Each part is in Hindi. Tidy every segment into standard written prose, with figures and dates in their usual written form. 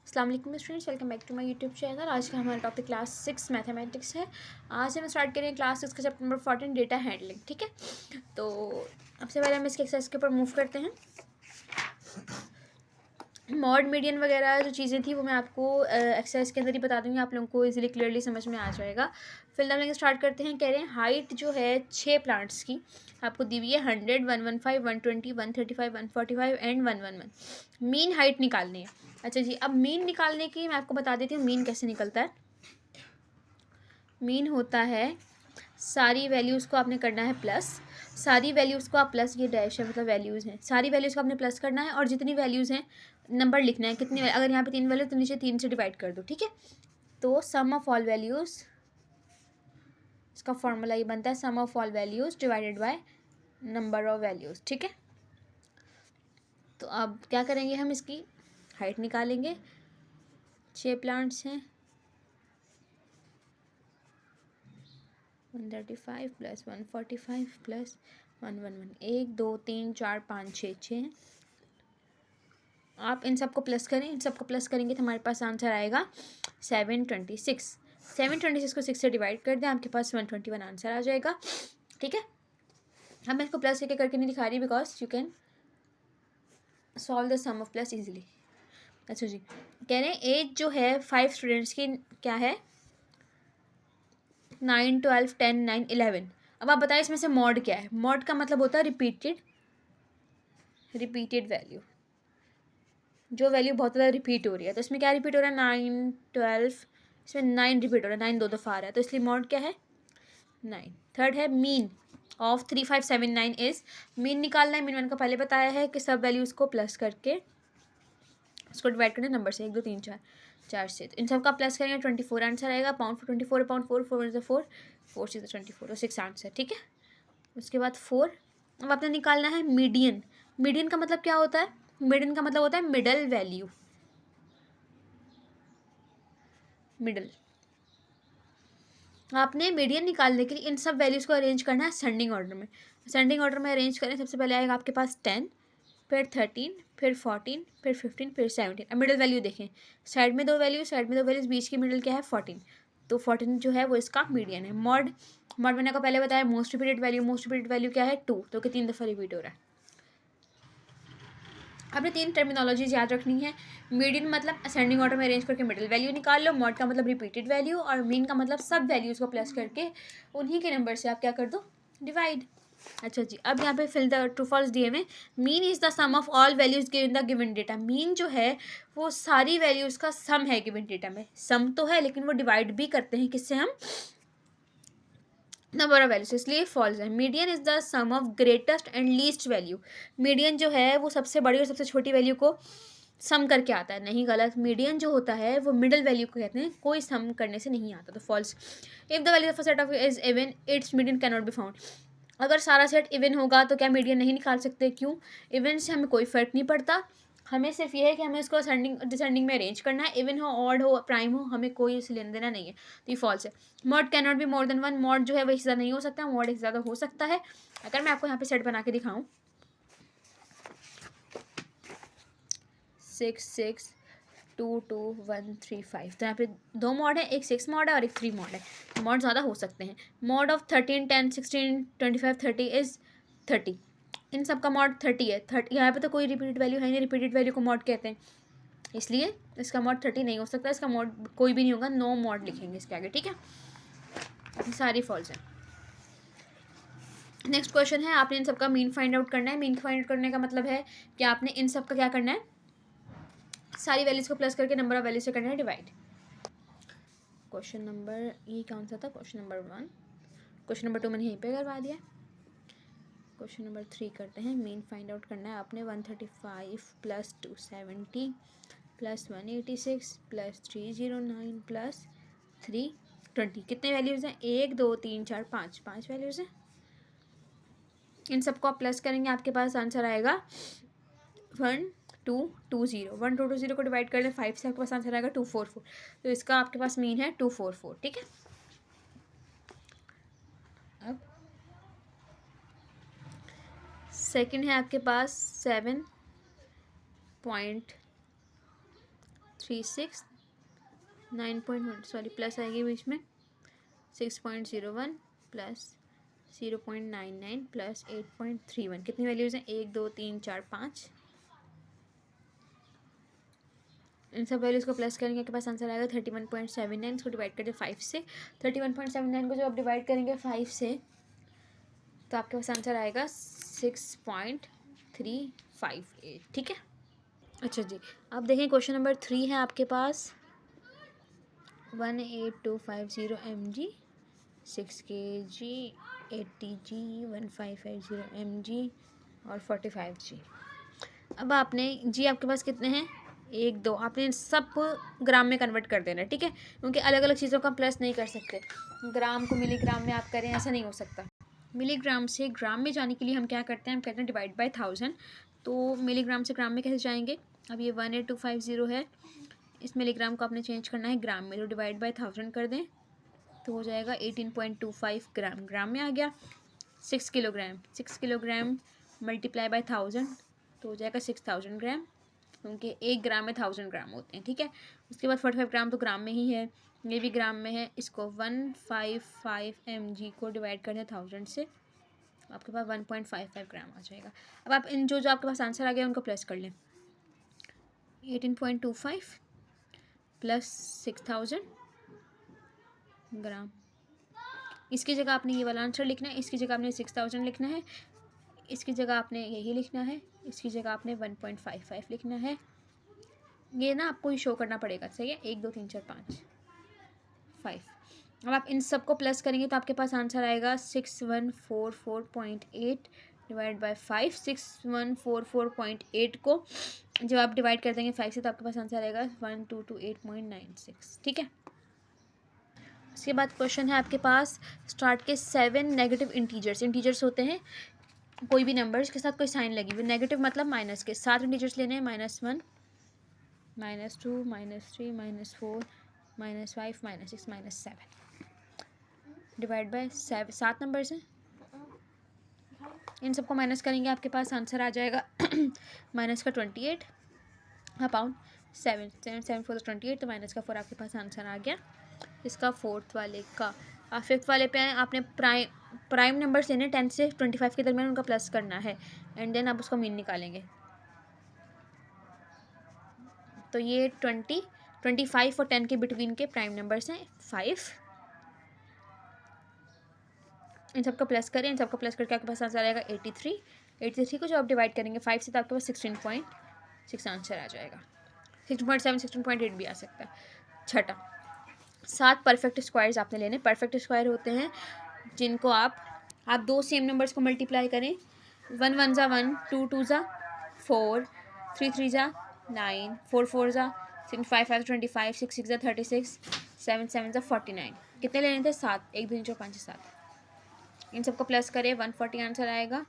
अस्सलाम वालेकुम students, welcome back to my YouTube channel. आज का हमारा टॉपिक क्लास 6 मैथमेटिक्स है। आज हम स्टार्ट करेंगे क्लास 6 का चैप्टर नंबर 14 डेटा हैंडलिंग। ठीक है, तो सबसे पहले हम इसके एक्सरसाइज के ऊपर मूव करते हैं। मॉड मीडियन वगैरह जो चीज़ें थी वो मैं आपको एक्सरसाइज के अंदर ही बता दूंगी, आप लोगों को इजीली क्लियरली समझ में आ जाएगा। फिर हम लोग स्टार्ट करते हैं। कह रहे हैं हाइट जो है 6 प्लांट्स की आपको दी हुई है 100, 115, 120, 135, 145 एंड 111। मीन हाइट निकालनी है। अच्छा जी, अब मीन निकालने की मैं आपको बता देती हूँ मीन कैसे निकलता है। मीन होता है सारी वैल्यूज़ को आपने करना है प्लस, सारी वैल्यूज़ को आप प्लस, ये डैश है मतलब वैल्यूज़ हैं, सारी वैल्यूज़ को आपने प्लस करना है और जितनी वैल्यूज़ हैं नंबर लिखना है कितनी। अगर यहाँ पे 3 वैल्यू तो नीचे 3 से डिवाइड कर दो। ठीक है, तो सम ऑफ ऑल वैल्यूज़, इसका फॉर्मूला ये बनता है sum of all values divided by number of values. ठीक है, तो अब क्या करेंगे, हम इसकी हाइट निकालेंगे। 6 प्लांट्स हैं, 135 प्लस 145 प्लस 111, 1 2 3 4 5 6 6। आप इन सबको प्लस करें, इन सबको प्लस करेंगे तो हमारे पास आंसर आएगा 726। 726 को 6 से डिवाइड कर दें, आपके पास 121 आंसर आ जाएगा। ठीक है, अब मैं इसको प्लस करके नहीं दिखा रही because you can solve the sum of plus easily. अच्छा जी, कह रहे हैं एज जो है 5 स्टूडेंट्स की क्या है, 9 12 10 9 11। अब आप बताएं इसमें से मॉड क्या है। मॉड का मतलब होता है रिपीटेड वैल्यू, जो वैल्यू बहुत ज़्यादा रिपीट हो रही है। तो इसमें क्या रिपीट हो रहा है, 9 12, इसमें 9 रिपीट हो रहा है, 9 दो दफ़ा आ रहा है, तो इसलिए मॉड क्या है 9। थर्ड है मीन ऑफ 3579 इज़, मीन निकालना है। मीन मैंने को पहले बताया है कि सब वैल्यूज़ को प्लस करके उसको डिवाइड करना नंबर से, 1 2 3 4 4 से, तो इन सब का प्लस करेंगे 24 आंसर आएगा। पाउंड 24 पाउंड 4 4 4 4 से 24 तो 6 आंसर। ठीक है, उसके बाद 4। अब आपने निकालना है मीडियन। मीडियन का मतलब क्या होता है, मीडियन का मतलब होता है मिडल वैल्यू, मिडल। आपने मीडियन निकालने के लिए इन सब वैल्यूज़ को अरेंज करना है असेंडिंग ऑर्डर में। असेंडिंग ऑर्डर में अरेंज करें, सबसे पहले आएगा आपके पास 10, फिर 13, फिर 14, फिर 15, फिर 17। अब मिडल वैल्यू देखें, साइड में दो वैल्यू, साइड में दो वैल्यूज, बीच की मिडल क्या है 14, तो 14 जो है वो इसका मीडियन है। मॉड मैंने को पहले बताया most repeated value, most repeated value क्या है 2, तो कि 3 दफ़ा रिपीट हो रहा है। आपने 3 टर्मिनोलॉजीज याद रखनी है। मीडियन मतलब असेंडिंग ऑर्डर में अरेंज करके मिडिल वैल्यू निकाल लो, मॉड का मतलब रिपीटेड वैल्यू, और मीन का मतलब सब वैल्यूज़ को प्लस करके उन्हीं के नंबर से आप क्या कर दो, डिवाइड। अच्छा जी, अब यहाँ पे फिल द ट्रू फॉल्स दिए हुए। Mean is the sum of all values given the given data. Mean जो है वो सारी वैल्यूज़ का सम है गिवन डेटा में। सम तो है लेकिन वो डिवाइड भी करते हैं किससे, हम नंबर ऑफ वैल्यूज, इसलिए फॉल्स है। Median is the sum of greatest and least value. Median जो है वो सबसे बड़ी और सबसे छोटी वैल्यू को सम करके आता है, नहीं गलत। मीडियन जो होता है वो मिडिल वैल्यू को कहते हैं, कोई सम करने से नहीं आता, तो false. If the value of a set of is even its median can not be found. अगर सारा सेट इवन होगा तो क्या मीडियन नहीं निकाल सकते, क्यों, इवन से हमें कोई फ़र्क नहीं पड़ता, हमें सिर्फ ये है कि हमें इसको असेंडिंग डिसेंडिंग में अरेंज करना है। इवन हो, ऑड हो, प्राइम हो, हमें कोई इसे लेना देना नहीं है, तो ये फॉल्स है। Mod can not be more than 1। Mod जो है वही ज़्यादा नहीं हो सकता, मॉड एक ज़्यादा हो सकता है। अगर मैं आपको यहाँ पे सेट बना के दिखाऊँ 6 6 2 2 1 3 5, तो यहाँ पे 2 मॉड है, एक 6 मॉड है और एक 3 मॉड है। मॉड ज़्यादा हो सकते हैं। Mod of 13 10 16 25 30 is 30। इन सब का मॉड 30 है। 30 यहाँ पे तो कोई रिपीटेड वैल्यू है नहीं, रिपीटेड वैल्यू को मॉड कहते हैं, इसलिए इसका मॉड 30 नहीं हो सकता, इसका मॉड कोई भी नहीं होगा, नो मॉड लिखेंगे इसके आगे। ठीक है, सारी फॉल्स है। नेक्स्ट क्वेश्चन है, आपने इन सब का मीन फाइंड आउट करना है। मीन फाइंड आउट करने का मतलब है कि आपने इन सब का क्या करना है, सारी वैल्यूज को प्लस करके नंबर ऑफ वैल्यूज से करना है डिवाइड। क्वेश्चन नंबर ये कौन सा था, क्वेश्चन नंबर 1। क्वेश्चन नंबर 2 मैंने यहीं पे करवा दिया। क्वेश्चन नंबर 3 करते हैं। मीन फाइंड आउट करना है आपने 135 प्लस 270 प्लस 186 प्लस 309 प्लस 320। कितने वैल्यूज़ हैं, 1 2 3 4 5, 5 वैल्यूज़ हैं। इन सबको आप प्लस करेंगे, आपके पास आंसर आएगा 1220। 1220 को डिवाइड कर दें 5 से, आपके पास आंसर आएगा 244। तो इसका आपके पास मीन है 244। ठीक है, अब सेकंड है आपके पास 7.3 9.1 सॉरी प्लस आएगी बीच में 6.01 प्लस 0.99 प्लस 8.31 कितनी वैल्यूज़ हैं 1 2 3 4 5 इन सब वैल्यूज़ को प्लस करेंगे आपके पास आंसर आएगा 31.79 इसको डिवाइड करते 5 से 31.79 को जब आप डिवाइड करेंगे 5 से तो आपके पास आंसर आएगा 6.358 ठीक है। अच्छा जी अब देखें क्वेश्चन नंबर 3 है आपके पास 18250 mg 6 kg 80g 1550 mg और 45g। अब आपने जी आपके पास कितने हैं 1 2 आपने इन सब ग्राम में कन्वर्ट कर देना है ठीक है क्योंकि अलग अलग चीज़ों का प्लस नहीं कर सकते ग्राम को मिलीग्राम में आप करें ऐसा नहीं हो सकता। मिलीग्राम से ग्राम में जाने के लिए हम क्या करते हैं हम कहते हैं डिवाइड बाय 1000 तो मिलीग्राम से ग्राम में कैसे जाएंगे अब ये 18250 है इस मिलीग्राम को आपने चेंज करना है ग्राम में तो डिवाइड बाय 1000 कर दें तो हो जाएगा 18.25 ग्राम ग्राम में आ गया 6 किलोग्राम मल्टीप्लाई बाय 1000 तो हो जाएगा 6000 ग्राम क्योंकि 1 ग्राम में 1000 ग्राम होते हैं ठीक है। उसके बाद 45 ग्राम तो ग्राम में ही है ये भी ग्राम में है इसको 155 mg को डिवाइड कर दें 1000 से आपके पास 1.55 ग्राम आ जाएगा। अब आप इन जो आपके पास आंसर आ गया उनको प्लस कर लें 18.25 प्लस 6000 ग्राम इसकी जगह आपने ये वाला आंसर लिखना है इसकी जगह आपने 6000 लिखना है इसकी जगह आपने यही लिखना है इसकी जगह आपने 1.55 लिखना है ये ना आपको ही शो करना पड़ेगा सही है 1 2 3 4 5 5। अब आप इन सब को प्लस करेंगे तो आपके पास आंसर आएगा 6144.8 डिवाइड बाय 5 6144.8 को जब आप डिवाइड कर देंगे 5 से तो आपके पास आंसर आएगा 1228.96 ठीक है। उसके बाद क्वेश्चन है आपके पास स्टार्ट के 7 नेगेटिव इंटीजर्स होते हैं कोई भी नंबर्स के साथ कोई साइन लगी हुई नेगेटिव मतलब माइनस के 7 इंटीजर्स लेने हैं -1 -2 -3 -4 -5 -6 -7 डिवाइड बाय 7 नंबर्स हैं इन सबको माइनस करेंगे आपके पास आंसर आ जाएगा माइनस का 28 अपॉन 7 4 28 तो माइनस का 4 आपके पास आंसर आ गया इसका फोर्थ वाले का। आप फिफ्थ वाले पे आए आपने प्राइम नंबर्स लेने 10 से 25 के दरमियान उनका प्लस करना है एंड देन आप उसका मीन निकालेंगे तो ये 25 और 10 के बिटवीन के प्राइम नंबर्स हैं 5 इन सबका प्लस करें इन सबका प्लस करके आपके पास आंसर आएगा 83 को जब आप डिवाइड करेंगे 5 से तो आपके पास 16.6 आंसर आ जाएगा 16.7 16.8 भी आ सकता है। छठा 7 परफेक्ट स्क्वायर्स आपने लेने परफेक्ट स्क्वायर होते हैं जिनको आप दो सेम नंबर्स को मल्टीप्लाई करें 1 1 ज़ा 1 2 2 ज़ा 4 3 3 ज़ा 9 4 4 ज़ा 6 5 5 25 6 6 ज़ा 36 7 7 ज़ा 49 कितने लेने थे 7 1 2 3 4 5 7 इन सबको प्लस करें 140 आंसर आएगा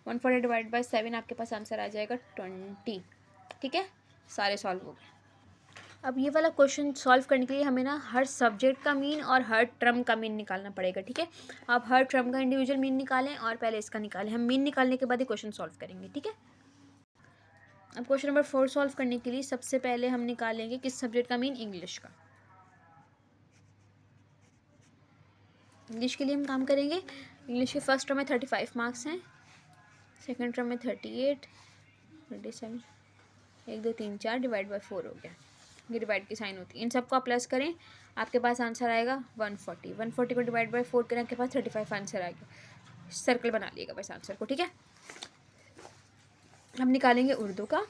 140 डिवाइड बाय 7 आपके पास आंसर आ जाएगा 20 ठीक है। सारे सॉल्व हो गए। अब ये वाला क्वेश्चन सॉल्व करने के लिए हमें ना हर सब्जेक्ट का मीन और हर टर्म का मीन निकालना पड़ेगा ठीक है। आप हर टर्म का इंडिविजुअल मीन निकालें और पहले इसका निकालें हम मीन निकालने के बाद ही क्वेश्चन सॉल्व करेंगे ठीक है। अब क्वेश्चन नंबर 4 सॉल्व करने के लिए सबसे पहले हम निकालेंगे किस सब्जेक्ट का मीन इंग्लिश का। इंग्लिश के लिए हम काम करेंगे इंग्लिश के फर्स्ट टर्म में 35 मार्क्स हैं सेकेंड टर्म में 38 27 1 2 3 4 डिवाइड बाय 4 हो गया ये डिवाइड की साइन होती है इन सबको आप प्लस करें आपके पास आंसर आएगा 140 को डिवाइड बाय 4 करें आपके पास 35 आंसर आ गया सर्कल बना लिएगा बस आंसर को ठीक है। हम निकालेंगे उर्दू का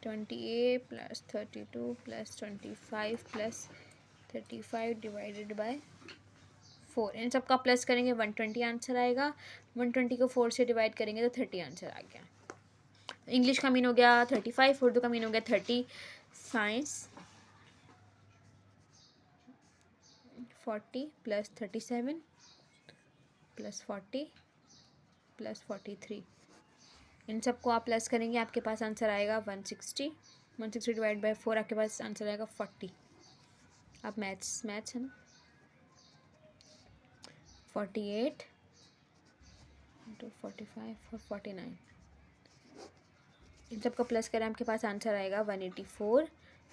28 plus 32 plus 25 plus 35 divided by 4 इन सबका प्लस करेंगे 120 आंसर आएगा 120 को 4 से डिवाइड करेंगे तो 30 आंसर आ गया। इंग्लिश का मीन हो गया 35 उर्दू का मीन हो गया 30 साइंस 40 प्लस 37 प्लस 40 प्लस 43 इन सबको आप प्लस करेंगे आपके पास आंसर आएगा 160 डिवाइड बाय 4 आपके पास आंसर आएगा 40 आप मैथ्स है ना 48 × 45 और 49 इन सबको प्लस करें, आपके पास आंसर आएगा 184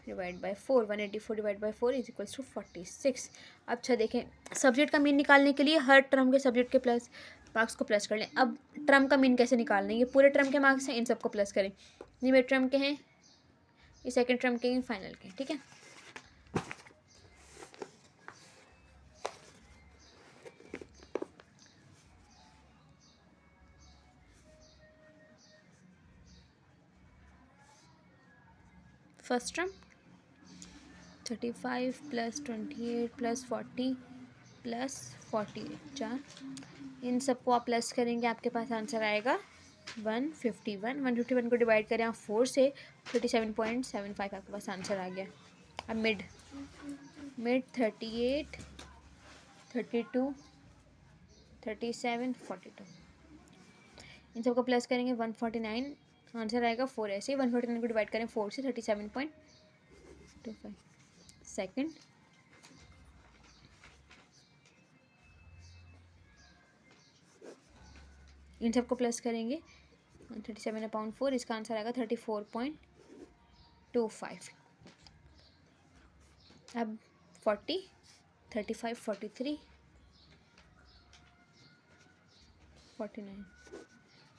divide by 4। 184 divide by 4 is equals to 46। अच्छा देखें, सब्जेक्ट का मीन निकालने के लिए हर टर्म के सब्जेक्ट के प्लस मार्क्स को प्लस कर लें। अब टर्म का मीन कैसे निकालना है, ये पूरे टर्म के मार्क्स हैं, इन सबको प्लस करें। ये मेरे टर्म के हैं, ये सेकेंड टर्म के हैं, फाइनल के, ठीक है। First term 35 plus 28 plus 40 plus 48, 4। इन सबको आप प्लस करेंगे, आपके पास आंसर आएगा 151। 151 को डिवाइड करें आप 4 से, 37.75 आपके पास आंसर आ गया। अब मिड 38 32 37 42, इन सबको प्लस करेंगे 149, आंसर आएगा 4। ऐसे ही 149 को डिवाइड करें 4 से, 37.25। सेकंड इन सबको प्लस करेंगे 37/4, इसका आंसर आएगा 34.25। अब 40 35 43 49,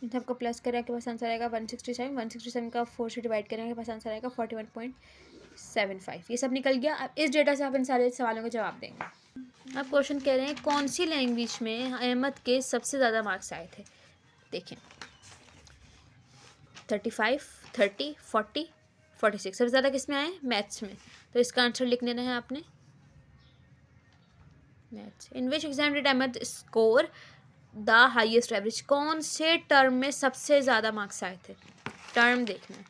इन सबको प्लस करें, आपके पास आंसर आएगा 167। 167 का 4 से डिवाइड करें, आपके पास आंसर आएगा 41.75। ये सब निकल गया। अब इस डेटा से आप इन सारे सवालों के जवाब देंगे। अब क्वेश्चन कह रहे हैं कौन सी लैंग्वेज में अहमद के सबसे ज़्यादा मार्क्स आए थे। देखें 35 30 40 46, सबसे ज़्यादा किस में आए, मैथ्स में। तो इसका आंसर लिख लेना है आपने, maths. In which exam did Ahmed score the highest average, कौन से टर्म में सबसे ज़्यादा मार्क्स आए थे, टर्म देखना है।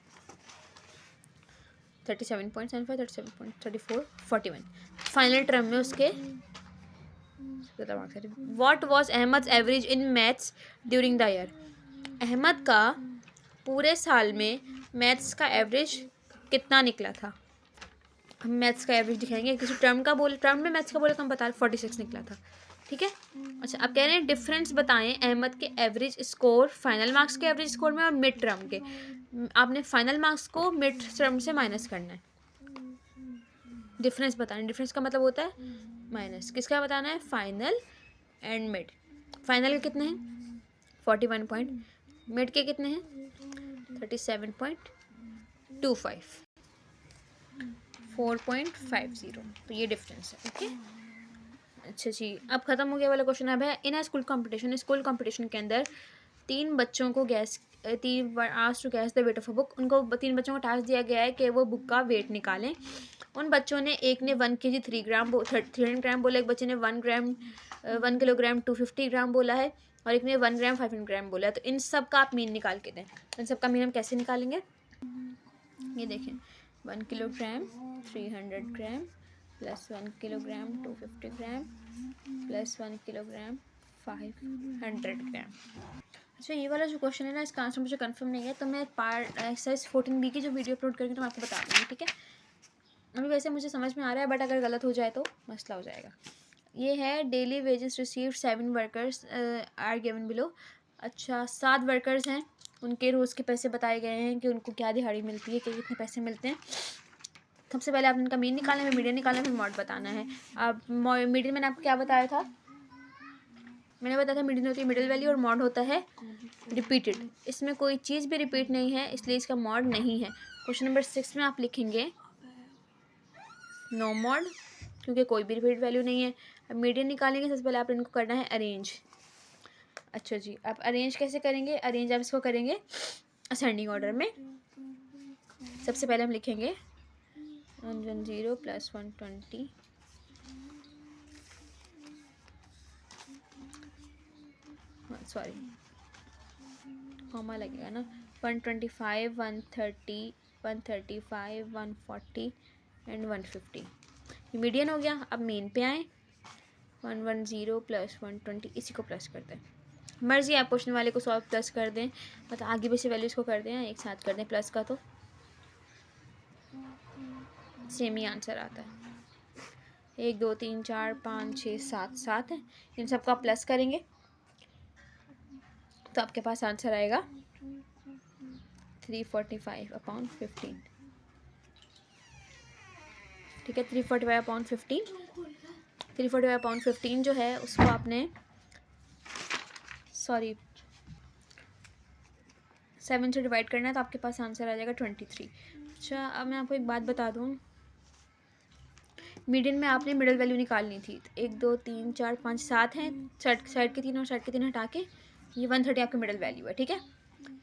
37.75 37.34 41, फाइनल टर्म में उसके ज़्यादा मार्क्स आए थे। What was Ahmed average in maths during the year, Ahmed का पूरे साल में मैथ्स का एवरेज कितना निकला था। हम मैथ्स का एवरेज दिखाएंगे, किसी टर्म का बोले, टर्म में मैथ्स का बोले तो हम बता रहे 46 निकला था, ठीक है। अच्छा, अब कह रहे हैं डिफरेंस बताएं अहमद के एवरेज स्कोर फाइनल मार्क्स के एवरेज स्कोर में और मिड टर्म के। आपने फाइनल मार्क्स को मिड टर्म से माइनस करना है, डिफरेंस बताना। डिफरेंस का मतलब होता है माइनस, किसका बताना है, फाइनल एंड मिड। फाइनल के कितने हैं 41 पॉइंट, मिड के कितने हैं 37.25, 4.50, तो ये डिफरेंस है, ओके। अच्छा जी, अब ख़त्म हो गया वाला क्वेश्चन। अब है in a school competition, school competition के अंदर 3 बच्चों को asked to guess the weight of a book, उनको 3 बच्चों को टास्क दिया गया है कि वो बुक का वेट निकालें। उन बच्चों ने, एक ने 1 kg 3 ग्राम 300 ग्राम बोला, एक बच्चे ने 1 किलोग्राम 250 ग्राम बोला है, और एक ने 1 ग्राम 500 ग्राम बोला है। तो इन सब का आप मीन निकाल के दें। इन सब का मीन हम कैसे निकालेंगे, ये देखें 1 kilogram 300 gram plus 1 kilogram 250 gram plus 1 kilogram 500 ग्राम। अच्छा, ये वाला जो क्वेश्चन है ना, इसका आंसर मुझे कंफर्म नहीं है, तो मैं पार्ट एक्सरसाइज 14B की जो वीडियो अपलोड करेंगे तो मैं आपको बता दूँगी, ठीक है। अभी वैसे मुझे समझ में आ रहा है, बट अगर गलत हो जाए तो मसला हो जाएगा। ये है daily wages received 7 workers are given below. अच्छा, 7 वर्कर्स हैं, उनके रोज़ के पैसे बताए गए हैं कि उनको क्या दिहाड़ी मिलती है, कितने पैसे मिलते हैं। सबसे पहले आपने उनका मीन निकालना है, मीडियन निकालना है, फिर मॉड बताना है। अब मीडियन मैंने आपको क्या बताया था, मैंने बताया था मीडियन होती है मिडिल वैल्यू और मॉड होता है रिपीटेड। इसमें कोई चीज़ भी रिपीट नहीं है, इसलिए इसका मॉड नहीं है। क्वेश्चन नंबर 6 में आप लिखेंगे नो मॉड, क्योंकि कोई भी रिपीट वैल्यू नहीं है। अब मीडियन निकालेंगे, सबसे पहले आप इनको करना है अरेंज। अच्छा जी, आप अरेंज कैसे करेंगे, अरेंज आप इसको करेंगे असेंडिंग ऑर्डर में। सबसे पहले हम लिखेंगे 110 प्लस 120 सॉरी कॉमा लगेगा ना, 125 130 135 140 एंड 150, ये मीडियन हो गया। अब मेन पे आए, 110 प्लस 120, इसी को प्लस करते हैं। मर्जी आप क्वेश्चन वाले को सॉल्व प्लस कर दें, मतलब आगे भी से वैल्यूज़ को कर दें, एक साथ कर दें प्लस का, तो सेम ही आंसर आता है। 1 2 3 4 5 6 7 7 है, इन सबको आप प्लस करेंगे तो आपके पास आंसर आएगा 345/15, ठीक है। 345/15, 345/15 जो है उसको आपने सॉरी 7 से डिवाइड करना है, तो आपके पास आंसर आ जाएगा 23। अच्छा, अब मैं आपको एक बात बता दूँ, मीडियन में आपने मिडल वैल्यू निकालनी थी। 1 2 3 4 5 7 हैं, साइड के 3 और साइड के 3 हटा के ये 130 आपकी मिडल वैल्यू है, ठीक है।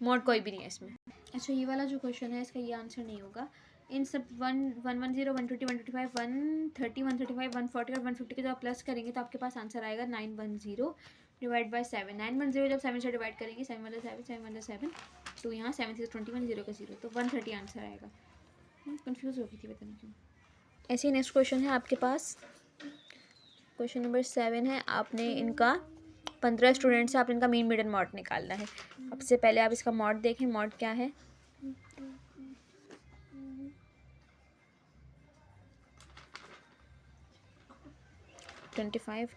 मॉड कोई भी नहीं है इसमें। अच्छा, ये वाला जो क्वेश्चन है इसका ये आंसर नहीं होगा। इन सब 110 120 125 130 135 140 और 150 के जब आप प्लस करेंगे तो आपके पास आंसर आएगा 910 डिवाइड बाई 7। 910 जब 7 से डिवाइड करेंगे, 7 1 7 7 1 7, तो यहाँ 7 से 21 0 का 0, तो 130 आंसर आएगा। कंफ्यूज हो गई थी, पता नहीं क्यों। ऐसे ही नेक्स्ट क्वेश्चन है आपके पास, क्वेश्चन नंबर 7 है। आपने इनका 15 स्टूडेंट से आपने इनका मीन मीडियन मॉड निकालना है। सबसे पहले आप इसका मॉड देखें, मॉड क्या है। ट्वेंटी फाइव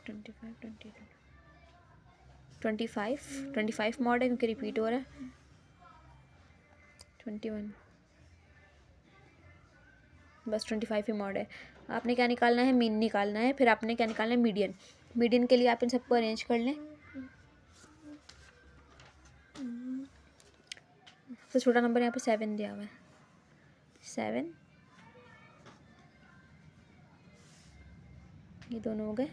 मॉड है क्योंकि रिपीट हो रहा है। 21, बस 25 ही मॉड है। आपने क्या निकालना है, मीन निकालना है। फिर आपने क्या निकालना है, मीडियन। मीडियन के लिए आप इन सबको अरेंज कर लें। सबसे छोटा नंबर यहाँ पे 7 दिया हुआ है, 7, ये दोनों हो गए।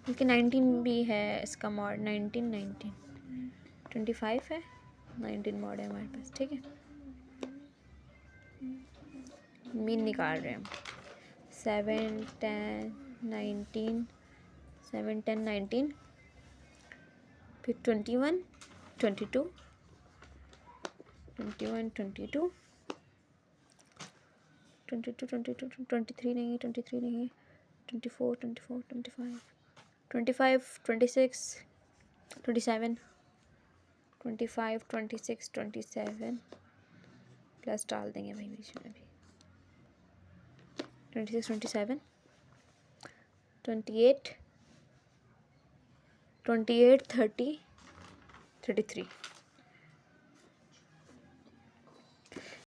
क्योंकि 19 भी है इसका मॉड, 19 25 है, 19 मॉड है हमारे पास, ठीक है। मीन निकाल रहे हैं हम। 7 10 19, 7 10 19, फिर 21 22 21 22 22 22 23 नहीं, 23 नहीं, 24 24 25 25 26 27 25 26 27 प्लस डाल देंगे भाई बीच में भी, 26 27 28 30 33